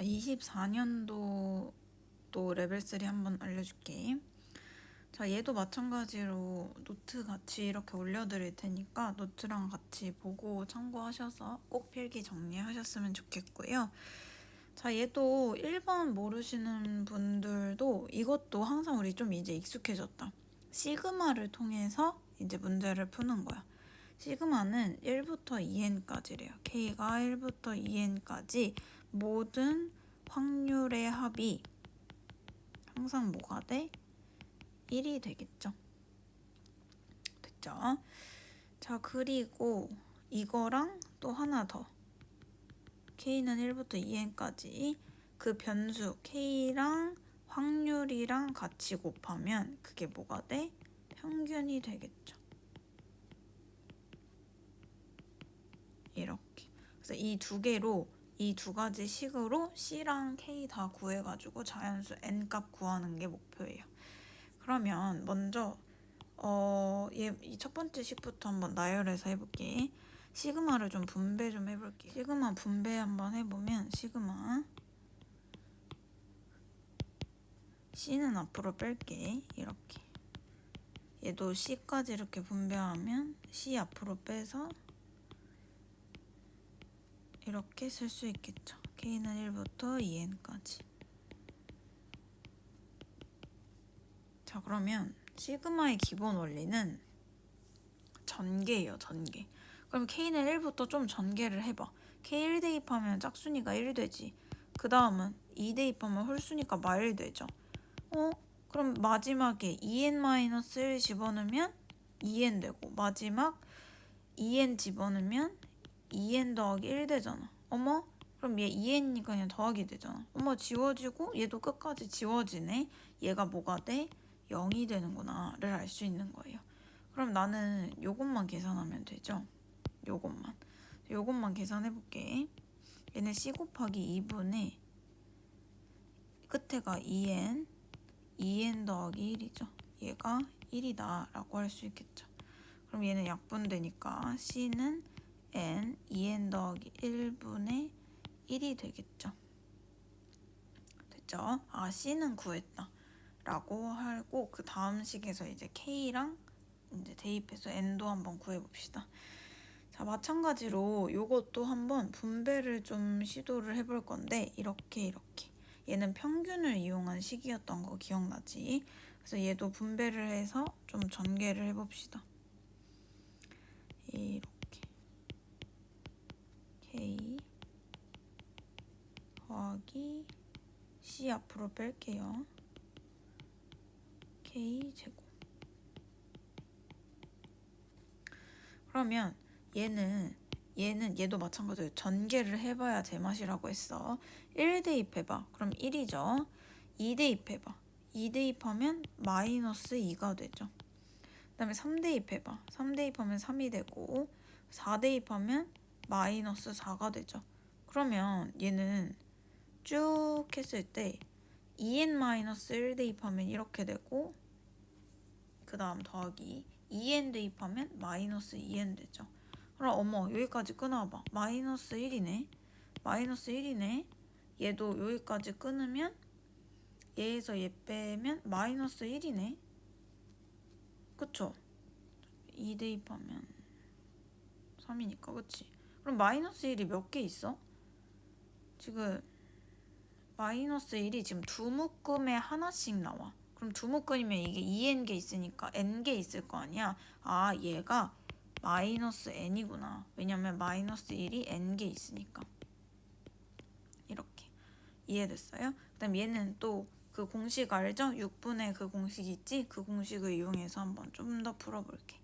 24년도 또 레벨 3 한번 알려줄게. 자, 얘도 마찬가지로 노트 같이 이렇게 올려드릴 테니까 노트랑 같이 보고 참고하셔서 꼭 필기 정리하셨으면 좋겠고요. 자, 얘도 1번 모르시는 분들도 이것도 항상 우리 좀 이제 익숙해졌다. 시그마를 통해서 이제 문제를 푸는 거야. 시그마는 1부터 2n까지래요. K가 1부터 2n까지 모든 확률의 합이 항상 뭐가 돼? 1이 되겠죠. 됐죠? 자, 그리고 이거랑 또 하나 더. K는 1부터 2n까지 그 변수 K랑 확률이랑 같이 곱하면 그게 뭐가 돼? 평균이 되겠죠. 이렇게. 그래서 이 두 개로 이 두 가지 식으로 C랑 K 다 구해가지고 자연수 N 값 구하는 게 목표예요. 그러면 먼저 이 첫 번째 식부터 한번 나열해서 해볼게. 시그마를 좀 분배 좀 해볼게. 시그마 분배 한번 해보면 시그마 C는 앞으로 뺄게. 이렇게. 얘도 C까지 이렇게 분배하면 C 앞으로 빼서 이렇게 쓸 수 있겠죠. K는 1부터 2n까지. 자, 그러면 시그마의 기본 원리는 전개예요. 전개. 그럼 K는 1부터 좀 전개를 해봐. K 1 대입하면 짝수니까 1 되지. 그 다음은 2 대입하면 홀수니까 마1 되죠. 그럼 마지막에 2n-1 집어넣으면 2n 되고 마지막 2n 집어넣으면 2n 더하기 1 되잖아. 어머? 그럼 얘 2n이니까 그냥 더하기 되잖아. 어머, 지워지고 얘도 끝까지 지워지네. 얘가 뭐가 돼? 0이 되는구나 를 알 수 있는 거예요. 그럼 나는 요것만 계산하면 되죠. 요것만 계산해 볼게. 얘는 C 곱하기 2분의 끝에가 2n 더하기 1이죠. 얘가 1이다 라고 할 수 있겠죠. 그럼 얘는 약분되니까 C는 n 2n 더하기 1분의 1이 되겠죠. 됐죠? 아, C는 구했다 라고 하고 그 다음 식에서 이제 K랑 이제 대입해서 n도 한번 구해봅시다. 자, 마찬가지로 요것도 한번 분배를 좀 시도를 해볼 건데 이렇게 얘는 평균을 이용한 식이었던 거 기억나지? 그래서 얘도 분배를 해서 좀 전개를 해봅시다. 이렇게 K 더하기 C 앞으로 뺄게요. K 제곱. 그러면 얘도 마찬가지로 전개를 해봐야 제맛이라고 했어. 1 대입해봐. 그럼 1이죠. 2 대입해봐. 2 대입하면 마이너스 2가 되죠. 그 다음에 3 대입해봐. 3 대입하면 3이 되고 4 대입하면 마이너스 4가 되죠. 그러면 얘는 쭉 했을 때 2n-1 대입하면 이렇게 되고 그 다음 더하기 2n 대입하면 마이너스 2n 되죠. 그럼 어머, 여기까지 끊어봐. 마이너스 1이네. 얘도 여기까지 끊으면 얘에서 얘 빼면 마이너스 1이네. 그쵸? 2 대입하면 3이니까 그치? 그럼 마이너스 1이 몇 개 있어? 지금 마이너스 1이 지금 두 묶음에 하나씩 나와. 그럼 두 묶음이면 이게 2n개 있으니까 n개 있을 거 아니야? 아, 얘가 마이너스 n이구나. 왜냐면 마이너스 1이 n개 있으니까. 이렇게. 이해됐어요? 그 다음 얘는 또 그 공식 알죠? 6분의 그 공식 있지? 그 공식을 이용해서 한번 좀 더 풀어볼게.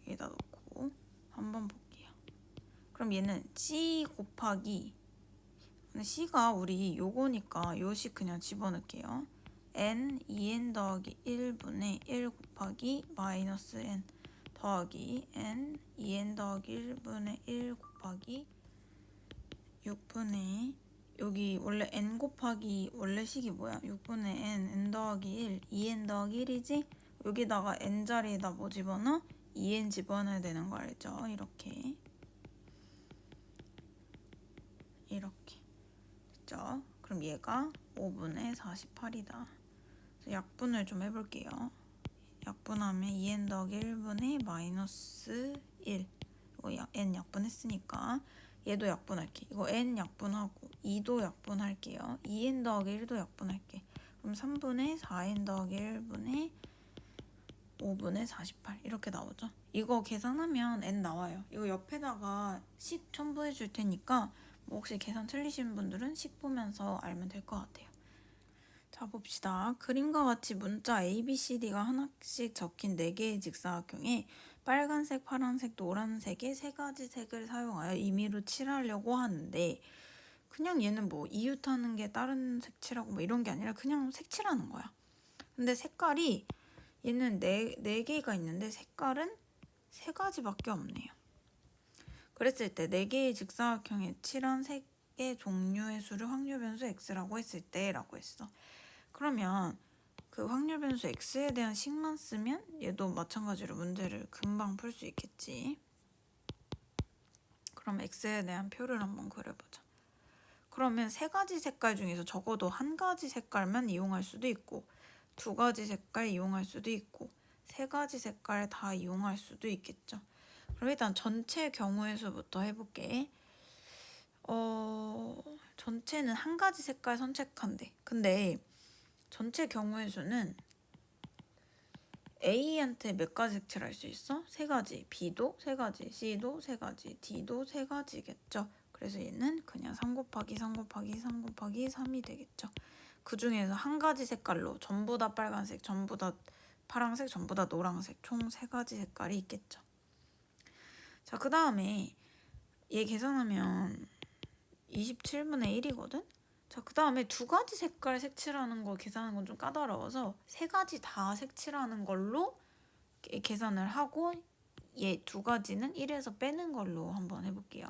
여기다 놓고 한번 볼게요. 그럼 얘는 C 곱하기 C가 우리 요거니까 요식 그냥 집어넣을게요. n 2n 더하기 1분의 1 곱하기 마이너스 n 더하기 n 2n 더하기 1분의 1 곱하기 6분의 여기 원래 n 곱하기 원래 식이 뭐야? 6분의 n 더하기 1 2n 더하기 1이지? 여기다가 n 자리에다 뭐 집어넣어? 2n 집어넣어야 되는 거 알죠? 이렇게 이렇게 됐죠? 그럼 얘가 5분의 48이다. 약분을 좀 해볼게요. 약분하면 2n 더하기 1분의 마이너스 1. 이거 n 약분했으니까 얘도 약분할게. 이거 n 약분하고 2도 약분할게요. 2n 더하기 1도 약분할게. 그럼 3분의 4n 더하기 1분의 5분의 48 이렇게 나오죠. 이거 계산하면 n 나와요. 이거 옆에다가 식 첨부해 줄 테니까 뭐 혹시 계산 틀리신 분들은 식 보면서 알면 될 것 같아요. 자, 봅시다. 그림과 같이 문자 A, B, C, D가 하나씩 적힌 4개의 직사각형에 빨간색, 파란색, 노란색의 3가지 색을 사용하여 임의로 칠하려고 하는데 그냥 얘는 뭐 이웃하는 게 다른 색 칠하고 뭐 이런 게 아니라 그냥 색칠하는 거야. 근데 색깔이 얘는 네 개가 있는데 색깔은 3가지밖에 없네요. 그랬을 때 4개의 직사각형에 칠한 색의 종류의 수를 확률 변수 x라고 했을 때 라고 했어. 그러면 그 확률 변수 x에 대한 식만 쓰면 얘도 마찬가지로 문제를 금방 풀 수 있겠지. 그럼 x에 대한 표를 한번 그려보자. 그러면 3가지 색깔 중에서 적어도 1가지 색깔만 이용할 수도 있고 2가지 색깔 이용할 수도 있고 3가지 색깔 다 이용할 수도 있겠죠. 그럼 일단 전체 경우의 수부터 해볼게. 전체는 1가지 색깔 선택한대. 근데 전체 경우의 수는 A한테 몇 가지 색칠할 수 있어? 3가지. B도 3가지. C도 3가지. D도 3가지겠죠. 그래서 얘는 그냥 3 곱하기 3 곱하기 3 곱하기 3이 되겠죠. 그 중에서 1가지 색깔로 전부 다 빨간색, 전부 다 파란색, 전부 다 노란색 총 3가지 색깔이 있겠죠. 자, 그 다음에 얘 계산하면 27분의 1이거든? 자, 그 다음에 2가지 색깔 색칠하는 거 계산하는 건 좀 까다로워서 3가지 다 색칠하는 걸로 계산을 하고 얘 2가지는 1에서 빼는 걸로 한번 해볼게요.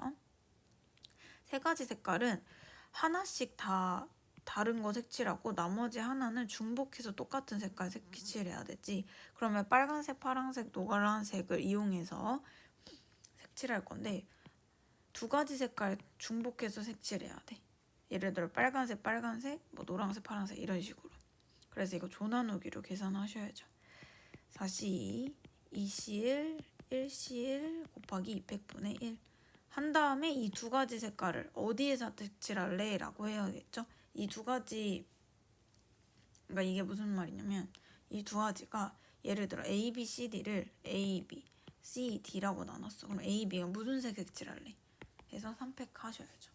3가지 색깔은 하나씩 다 다른 거 색칠하고 나머지 하나는 중복해서 똑같은 색깔 색칠해야 되지. 그러면 빨간색, 파란색, 노란색을 이용해서 색칠할 건데 2가지 색깔 중복해서 색칠해야 돼. 예를 들어 빨간색, 뭐 노란색, 파란색 이런 식으로. 그래서 이거 조나누기로 계산하셔야죠. 4C2, 2C1, 1C1 곱하기 200분의 1 한 다음에 이 2가지 색깔을 어디에서 색칠할래? 라고 해야겠죠. 이 2가지, 그러니까 이게 무슨 말이냐면 이 2가지가 예를 들어 A, B, C, D를 A, B, C, D라고 나눴어. 그럼 A, B가 무슨 색 색칠할래? 해서 선택하셔야죠.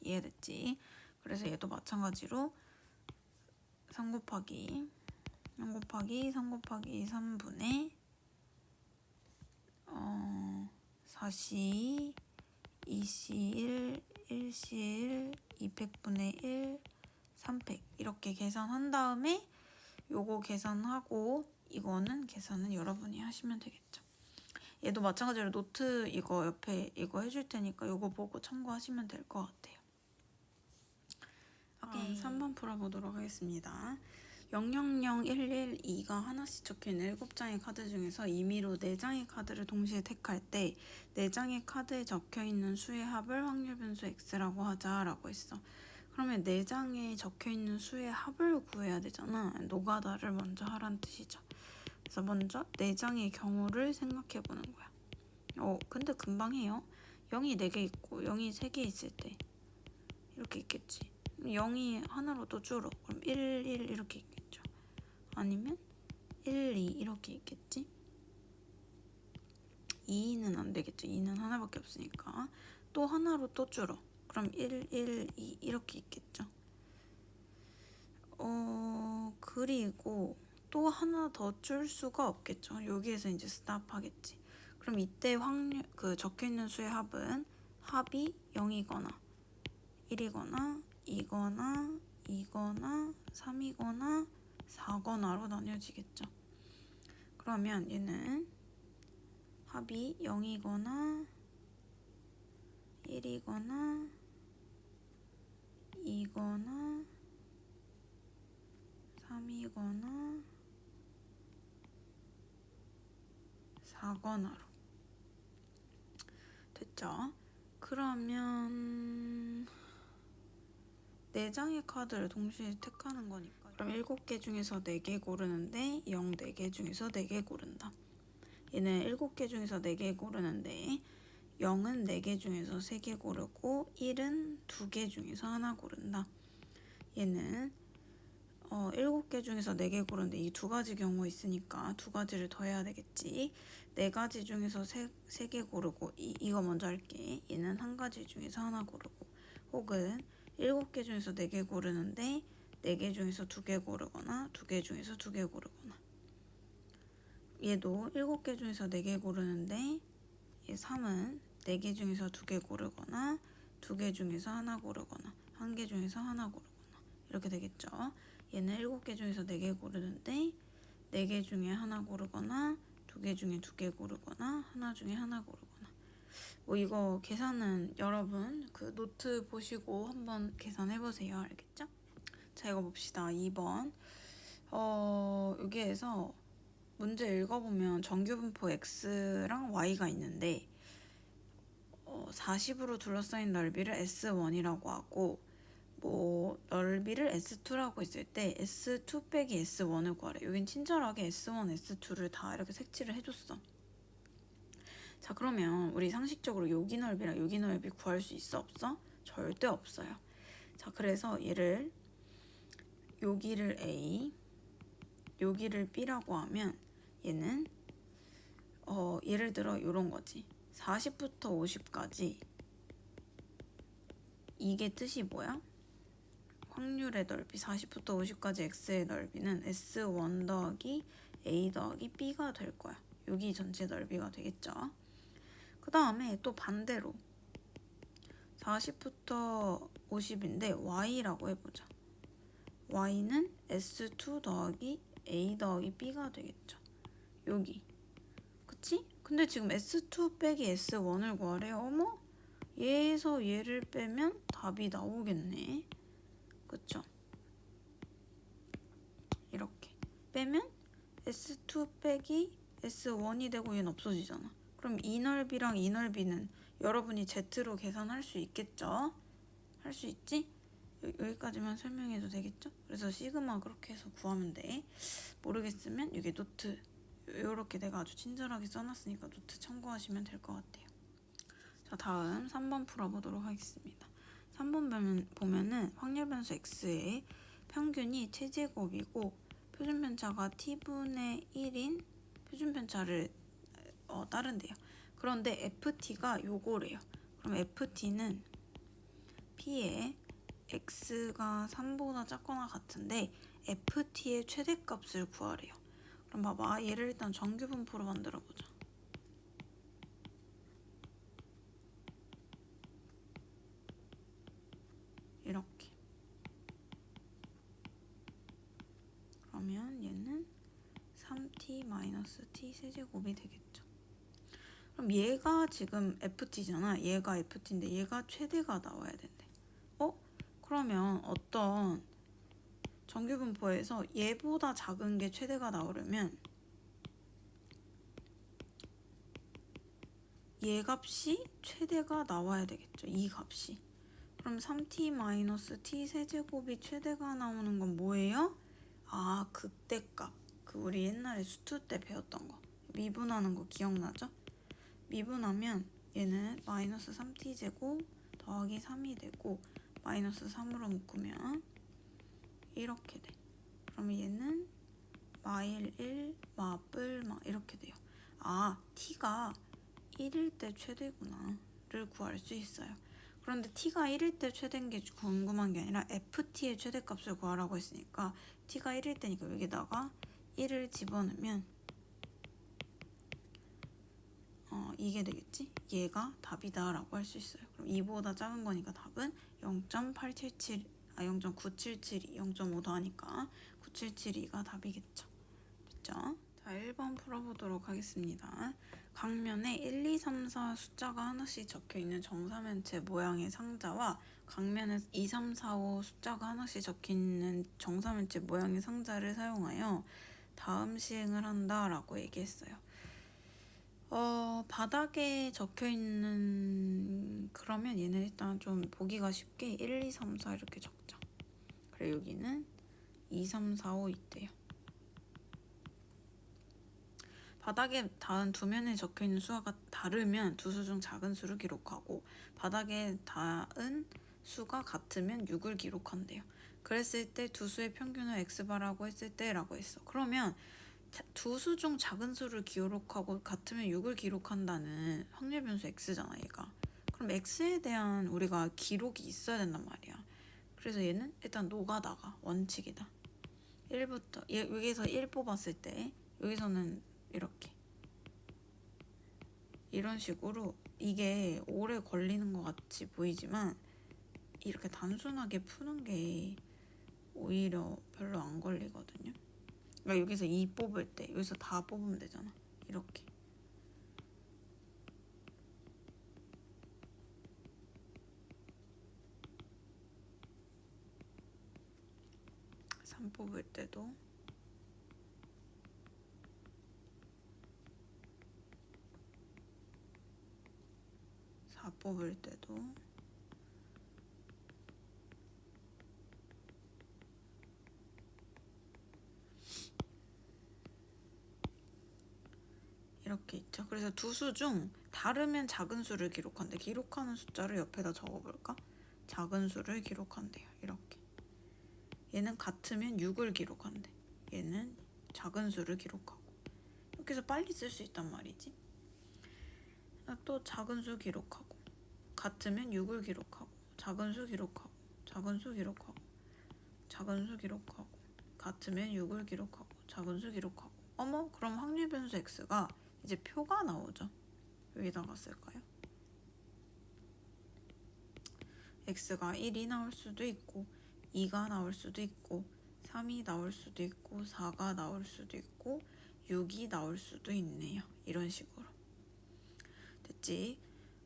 이해됐지? 그래서 얘도 마찬가지로 3 곱하기 3분의 4C, 2C1, 1C1, 200분의 1, 300 이렇게 계산한 다음에 요거 계산하고 이거는 계산은 여러분이 하시면 되겠죠. 얘도 마찬가지로 노트 이거 옆에 이거 해줄 테니까 요거 보고 참고하시면 될 것 같아요. 오케이. 3번 풀어보도록 하겠습니다. 000112가 하나씩 적혀있는 7장의 카드 중에서 임의로 4장의 카드를 동시에 택할 때 4장의 카드에 적혀있는 수의 합을 확률 변수 x라고 하자라고 했어. 그러면 4장에 적혀있는 수의 합을 구해야 되잖아. 노가다를 먼저 하란 뜻이죠. 그래서 먼저 4장의 경우를 생각해보는 거야. 근데 금방 해요. 0이 4개 있고 0이 3개 있을 때 이렇게 있겠지. 0이 하나로 또 줄어. 그럼 1, 1 이렇게 있겠죠. 아니면 1, 2 이렇게 있겠지. 2는 안 되겠죠. 2는 하나밖에 없으니까. 또 하나로 또 줄어. 그럼 1, 1, 2 이렇게 있겠죠. 그리고 또 하나 더 줄 수가 없겠죠. 여기에서 이제 스탑 하겠지. 그럼 이때 확률 적혀있는 수의 합은 합이 0이거나 1이거나 2거나 2거나 3이거나 4거나로 나뉘어지겠죠. 그러면 얘는 합이 0이거나 1이거나 2거나 3이거나 4거나로 됐죠. 그러면 4장의 카드를 동시에 택하는 거니까 그럼 7개 중에서 4개 고르는데 0 4개 중에서 4개 고른다. 얘는 7개 중에서 4개 고르는데 0은 4개 중에서 3개 고르고 1은 2개 중에서 하나 고른다. 얘는 7개 중에서 4개 고르는데 이 2가지 경우 있으니까 2가지를 더해야 되겠지. 4가지 중에서 3개 고르고 이거 먼저 할게. 얘는 1가지 중에서 하나 고르고 혹은 7개 중에서 4개 고르는데 4개 중에서 2개 고르거나 2개 중에서 2개 고르거나 얘도 7개 중에서 4개 고르는데 얘 3은 4개 중에서 2개 고르거나 2개 중에서 하나 고르거나 1개 중에서 하나 고르거나 이렇게 되겠죠. 얘는 7개 중에서 4개 고르는데 4개 중에 하나 고르거나 2개 중에 2개 고르거나 하나 중에 하나 고르거나 뭐 이거 계산은 여러분 그 노트 보시고 한번 계산해보세요. 알겠죠? 자 이거 봅시다. 2번 여기에서 문제 읽어보면 정규분포 x랑 y가 있는데 40으로 둘러싸인 넓이를 S1이라고 하고 뭐 넓이를 S2라고 했을 때 S2 빼기 S1을 구하래. 여긴 친절하게 S1, S2를 다 이렇게 색칠을 해줬어. 자 그러면 우리 상식적으로 여기 넓이랑 여기 넓이 구할 수 있어? 없어? 절대 없어요. 자 그래서 얘를 여기를 A, 여기를 B라고 하면 얘는 예를 들어 이런 거지. 40부터 50까지 이게 뜻이 뭐야? 확률의 넓이 40부터 50까지 x의 넓이는 S1 더하기 A 더하기 B가 될 거야. 여기 전체 넓이가 되겠죠. 그 다음에 또 반대로 40부터 50인데 y라고 해보자. y는 S2 더하기 A 더하기 B가 되겠죠. 여기 그치? 근데 지금 S2 빼기 S1을 구하래. 어머? 얘에서 얘를 빼면 답이 나오겠네. 그쵸? 이렇게 빼면 S2 빼기 S1이 되고 얘는 없어지잖아. 그럼 이 넓이랑 이 넓이는 여러분이 Z로 계산할 수 있겠죠? 할 수 있지? 여기까지만 설명해도 되겠죠? 그래서 시그마 그렇게 해서 구하면 돼. 모르겠으면 여기 노트 이렇게 내가 아주 친절하게 써놨으니까 노트 참고하시면 될 것 같아요. 자 다음 3번 풀어보도록 하겠습니다. 3번 보면은 확률 변수 x의 평균이 t제곱이고 표준 편차가 t분의 1인 표준 편차를 따른대요. 그런데 ft가 요거래요. 그럼 ft는 p에 x가 3보다 작거나 같은데 ft의 최대값을 구하래요. 그럼 봐봐. 얘를 일단 정규분포로 만들어보자. 이렇게. 그러면 얘는 3t-t 세제곱이 되겠죠. 그럼 얘가 지금 ft잖아. 얘가 ft인데 얘가 최대가 나와야 된대. 그러면 어떤 정규분포에서 얘보다 작은 게 최대가 나오려면 얘 값이 최대가 나와야 되겠죠. 이 값이. 그럼 3t-t 세제곱이 최대가 나오는 건 뭐예요? 극대값. 우리 옛날에 수투 때 배웠던 거. 미분하는 거 기억나죠? 미분하면 얘는 마이너스 3t제곱 더하기 3이 되고 마이너스 3으로 묶으면 이렇게 돼. 그러면 얘는 마일 1, 마뿔 이렇게 돼요. t가 1일 때 최대구나를 구할 수 있어요. 그런데 t가 1일 때 최대인 게 궁금한 게 아니라 ft의 최대값을 구하라고 했으니까 t가 1일 때니까 여기다가 1을 집어넣으면 이게 되겠지? 얘가 답이다 라고 할 수 있어요. 그럼 2보다 작은 거니까 답은 0.877, 0.9772, 0.5 더하니까 9772가 답이겠죠. 됐죠? 자, 1번 풀어보도록 하겠습니다. 강면에 1, 2, 3, 4 숫자가 하나씩 적혀있는 정사면체 모양의 상자와 강면에 2, 3, 4, 5 숫자가 하나씩 적혀있는 정사면체 모양의 상자를 사용하여 다음 시행을 한다 라고 얘기했어요. 바닥에 적혀있는 그러면 얘는 일단 좀 보기가 쉽게 1, 2, 3, 4 이렇게 적자. 그래 여기는 2, 3, 4, 5 있대요. 바닥에 닿은 두 면에 적혀있는 수가 다르면 두 수 중 작은 수를 기록하고 바닥에 닿은 수가 같으면 6을 기록한대요. 그랬을 때 두 수의 평균을 x바라고 했을 때 라고 했어. 그러면 두 수 중 작은 수를 기록하고 같으면 6을 기록한다는 확률 변수 x잖아 얘가. 그럼 x에 대한 우리가 기록이 있어야 된단 말이야. 그래서 얘는 일단 노가다가 원칙이다. 1부터 여기서 1 뽑았을 때 여기서는 이렇게 이런 식으로 이게 오래 걸리는 것 같이 보이지만 이렇게 단순하게 푸는 게 오히려 별로 안 걸리거든요. 그러니까 여기서 2 뽑을 때 여기서 다 뽑으면 되잖아. 이렇게 3 뽑을 때도 4 뽑을 때도 이렇게 있죠. 그래서 두 수 중 다르면 작은 수를 기록한대. 기록하는 숫자를 옆에다 적어볼까? 작은 수를 기록한대요. 이렇게. 얘는 같으면 6을 기록한대. 얘는 작은 수를 기록하고. 이렇게 해서 빨리 쓸 수 있단 말이지. 또 작은 수 기록하고. 같으면 6을 기록하고. 작은 수 기록하고. 작은 수 기록하고. 작은 수 기록하고. 같으면 6을 기록하고. 작은 수 기록하고. 어머? 그럼 확률 변수 x가 이제 표가 나오죠. 여기다가 쓸까요? x가 1이 나올 수도 있고 2가 나올 수도 있고 3이 나올 수도 있고 4가 나올 수도 있고 6이 나올 수도 있네요. 이런 식으로. 됐지?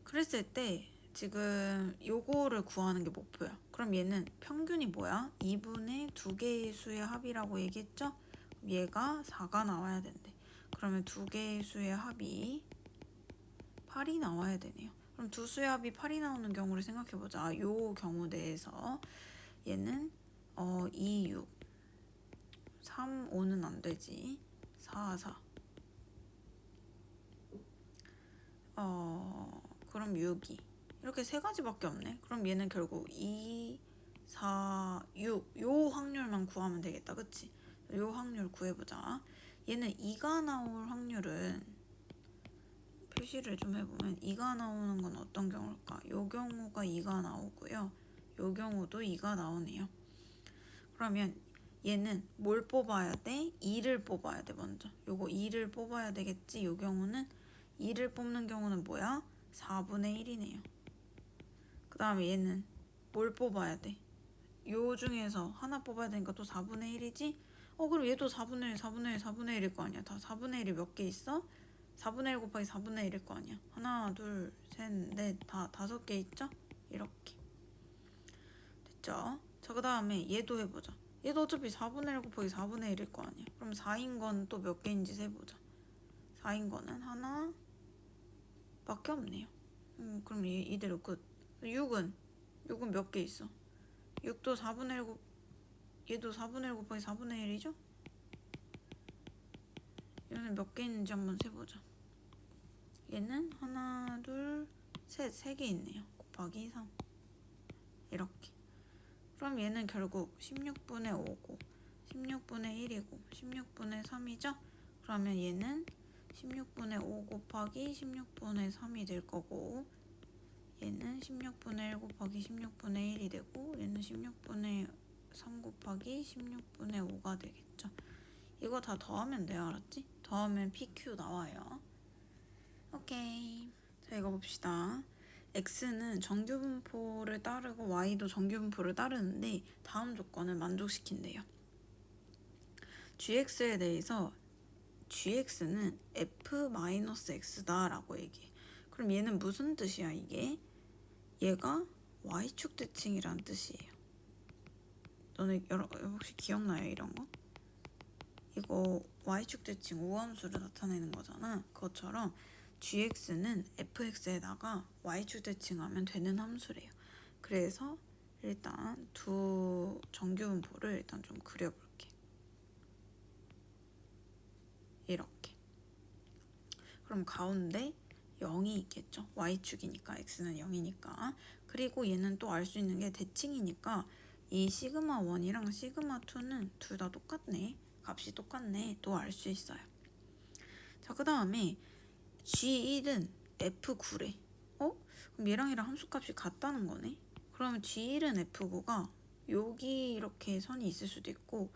그랬을 때 지금 요거를 구하는 게 목표야. 그럼 얘는 평균이 뭐야? 2분의 2개의 수의 합이라고 얘기했죠? 얘가 4가 나와야 된대. 그러면 2개의 수의 합이 8이 나와야 되네요. 그럼 두 수의 합이 8이 나오는 경우를 생각해보자. 요 경우 내에서 얘는 2, 6 3, 5는 안 되지. 4, 4 그럼 6이 이렇게 세 가지밖에 없네. 그럼 얘는 결국 2, 4, 6 요 확률만 구하면 되겠다. 그치? 요 확률 구해보자. 얘는 2가 나올 확률은 표시를 좀 해보면 2가 나오는 건 어떤 경우일까? 요 경우가 2가 나오고요. 요 경우도 2가 나오네요. 그러면 얘는 뭘 뽑아야 돼? 2를 뽑아야 돼 먼저. 요거 2를 뽑아야 되겠지? 요 경우는 2를 뽑는 경우는 뭐야? 4분의 1이네요. 그 다음에 얘는 뭘 뽑아야 돼? 요 중에서 하나 뽑아야 되니까 또 4분의 1이지? 그럼 얘도 4분의 1, 4분의 1, 4분의 1일 거 아니야. 다 4분의 1이 몇 개 있어? 4분의 1 곱하기 4분의 1일 거 아니야. 하나, 둘, 셋, 넷, 다 5개 있죠? 이렇게. 됐죠? 자, 그 다음에 얘도 해보자. 얘도 어차피 4분의 1 곱하기 4분의 1일 거 아니야. 그럼 4인 건 또 몇 개인지 세보자. 4인 거는 하나 밖에 없네요. 그럼 이대로 끝. 6은 몇 개 있어? 6도 4분의 1 얘도 4분의 1 곱하기 4분의 1이죠? 얘는 몇 개 있는지 한번 세보자. 얘는 하나, 둘, 셋, 3개 있네요. 곱하기 3 이렇게. 그럼 얘는 결국 16분의 5고 16분의 1이고 16분의 3이죠? 그러면 얘는 16분의 5 곱하기 16분의 3이 될 거고 얘는 16분의 1 곱하기 16분의 1이 되고 얘는 16분의 3 곱하기 16분의 5가 되겠죠. 이거 다 더하면 돼요. 알았지? 더하면 PQ 나와요. 오케이. 자, 이거 봅시다. x는 정규분포를 따르고 y도 정규분포를 따르는데 다음 조건을 만족시킨대요. gx에 대해서 gx는 f-x다 라고 얘기해. 그럼 얘는 무슨 뜻이야 이게? 얘가 y축 대칭이란 뜻이에요. 너네 혹시 기억나요 이런 거? 이거 y축 대칭 우함수를 나타내는 거잖아. 그것처럼 gx는 fx에다가 y축 대칭하면 되는 함수래요. 그래서 일단 두 정규분포를 일단 좀 그려볼게. 이렇게. 그럼 가운데 0이 있겠죠. y축이니까 x는 0이니까. 그리고 얘는 또 알 수 있는 게 대칭이니까 이 시그마 1이랑 시그마 2는 둘 다 똑같네. 값이 똑같네. 또 알 수 있어요. 자, 그 다음에 G1은 F9래. 그럼 얘랑 함수값이 같다는 거네. 그러면 G1은 F9가 여기 이렇게 선이 있을 수도 있고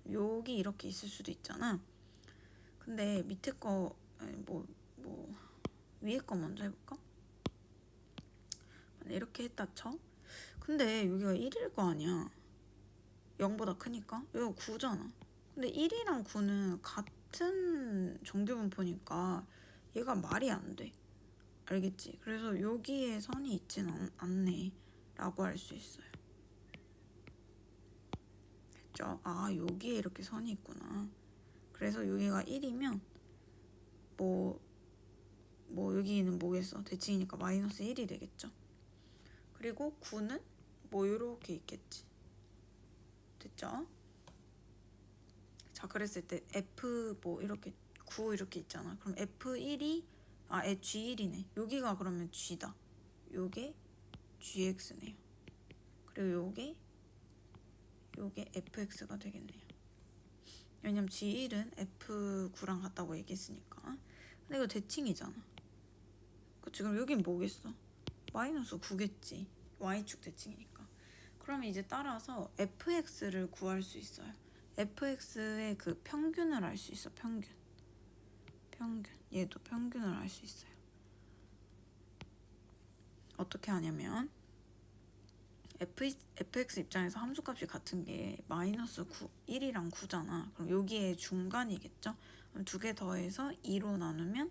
여기 이렇게 있을 수도 있잖아. 근데 밑에 거 위에 거 먼저 해볼까? 이렇게 했다 쳐. 근데 여기가 1일 거 아니야. 0보다 크니까. 여기가 9잖아. 근데 1이랑 9는 같은 정규분포니까 얘가 말이 안 돼. 알겠지? 그래서 여기에 선이 있진 않네 라고 할 수 있어요. 됐죠? 아, 여기에 이렇게 선이 있구나. 그래서 여기가 1이면 여기는 뭐겠어? 대칭이니까 마이너스 1이 되겠죠? 그리고 9는 요렇게 있겠지. 됐죠? 자, 그랬을 때 F 이렇게 9 이렇게 있잖아. 그럼 F1이 G1이네. 여기가 그러면 G다. 요게 GX네요. 그리고 요게 FX가 되겠네요. 왜냐면 G1은 F9랑 같다고 얘기했으니까. 근데 이거 대칭이잖아. 그치? 그럼 여긴 뭐겠어? 마이너스 9겠지. Y축 대칭이니까. 그러면 이제 따라서 fx를 구할 수 있어요. fx의 그 평균을 알 수 있어. 평균. 얘도 평균을 알 수 있어요. 어떻게 하냐면 fx 입장에서 함수값이 같은 게 마이너스 9, 1이랑 9잖아. 그럼 여기에 중간이겠죠? 그럼 두 개 더해서 2로 나누면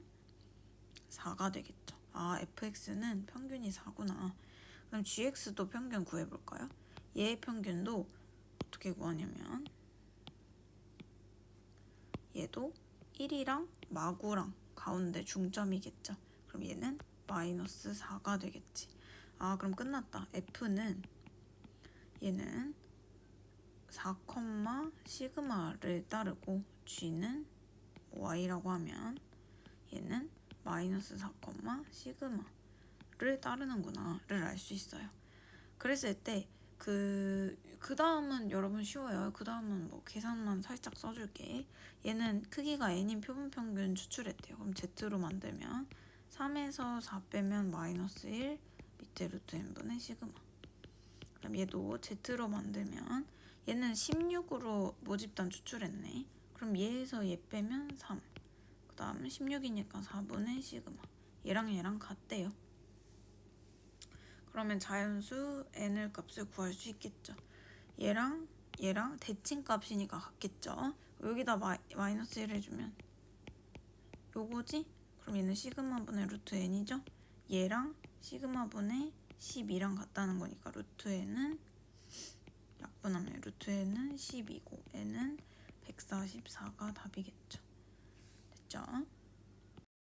4가 되겠죠. 아, fx는 평균이 4구나. 그럼 gx도 평균 구해볼까요? 얘의 평균도 어떻게 구하냐면 얘도 1이랑 마구랑 가운데 중점이겠죠. 그럼 얘는 마이너스 4가 되겠지. 아, 그럼 끝났다. f는 얘는 4, 시그마를 따르고 g는 y라고 하면 얘는 마이너스 4, 시그마를 따르는구나를 알 수 있어요. 그랬을 때 그 다음은 여러분 쉬워요. 그 다음은 계산만 살짝 써줄게. 얘는 크기가 n인 표분평균 추출했대요. 그럼 z로 만들면 3에서 4 빼면 마이너스 1 밑에 루트 n분의 시그마. 그럼 얘도 z로 만들면 얘는 16으로 모집단 추출했네. 그럼 얘에서 얘 빼면 3. 그 다음 16이니까 4분의 시그마. 얘랑 같대요. 그러면 자연수 n을 값을 구할 수 있겠죠. 얘랑 대칭 값이니까 같겠죠. 여기다 마이너스 1 해주면 요거지? 그럼 얘는 시그마분의 루트 n이죠. 얘랑 시그마분의 12랑 같다는 거니까 루트 n은 약분하면 루트 n은 12고 n은 144가 답이겠죠. 됐죠?